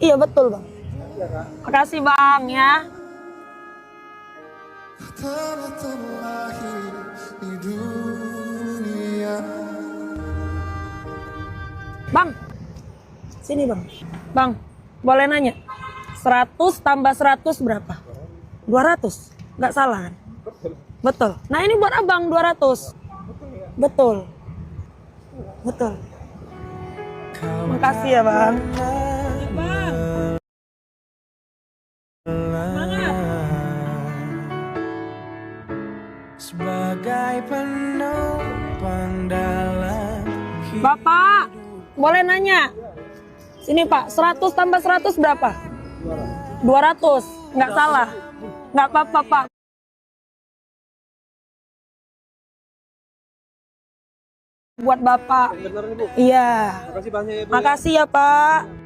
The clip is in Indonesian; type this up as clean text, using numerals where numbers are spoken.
Iya betul bang. Makasih bang ya. Terlahir di dunia. Bang, sini bang. Bang, boleh nanya? 100 tambah 100 berapa? 200. Nggak salah kan? Betul. Nah ini buat abang 200. Betul. Betul. Makasih ya bang. Bang. Semangat. Sebagai penumpang dalam Bapak, boleh nanya? Sini Pak, 100 tambah 100 berapa? 200. Nggak salah. Nggak apa-apa Pak. Buat Bapak. Bener nih Bu. Iya. Makasih banyak ya Bu. Makasih ya Pak.